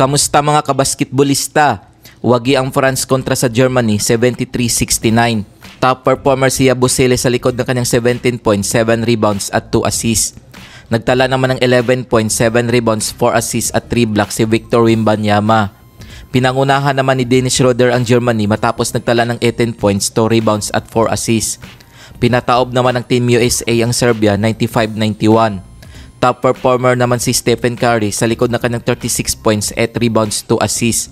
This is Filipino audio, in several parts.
Kamusta mga kabasketbolista? Wagi ang France kontra sa Germany 73-69. Top performer si Yabusele sa likod ng kanyang 17 points, 7 rebounds at 2 assists. Nagtala naman ng 11 points, 7 rebounds, 4 assists at 3 blocks si Victor Wembanyama. Pinangunahan naman ni Dennis Schroeder ang Germany matapos nagtala ng 18 points, 2 rebounds at 4 assists. Pinataob naman ng Team USA ang Serbia 95-91. Top performer naman si Stephen Curry sa likod ng kanyang 36 points, 8 rebounds, 2 assists.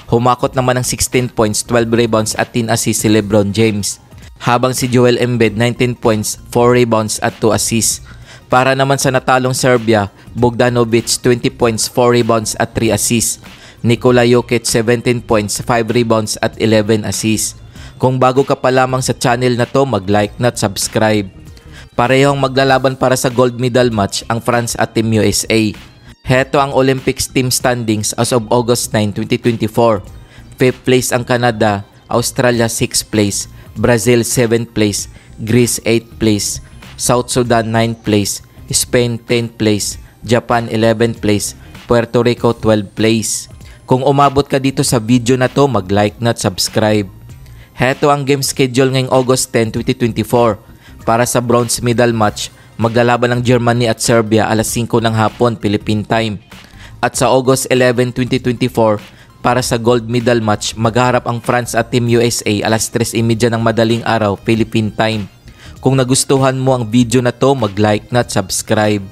Humakot naman ng 16 points, 12 rebounds at 10 assists si LeBron James. Habang si Joel Embiid 19 points, 4 rebounds at 2 assists. Para naman sa natalong Serbia, Bogdanovic 20 points, 4 rebounds at 3 assists. Nikola Jokic 17 points, 5 rebounds at 11 assists. Kung bago ka pa lamang sa channel na to, mag-like na at subscribe. Parehong maglalaban para sa gold medal match ang France at Team USA. Heto ang Olympics team standings as of August 9, 2024. 5th place ang Canada, Australia 6th place, Brazil 7th place, Greece 8th place, South Sudan 9th place, Spain 10th place, Japan 11th place, Puerto Rico 12th place. Kung umabot ka dito sa video na to, mag-like na at subscribe. Heto ang game schedule ngayong August 10, 2024. Para sa bronze medal match, maglalaban ang Germany at Serbia alas 5 ng hapon, Philippine time. At sa August 11, 2024, para sa gold medal match, maghaharap ang France at Team USA alas 3:30 ng madaling araw, Philippine time. Kung nagustuhan mo ang video na to, mag-like na at subscribe.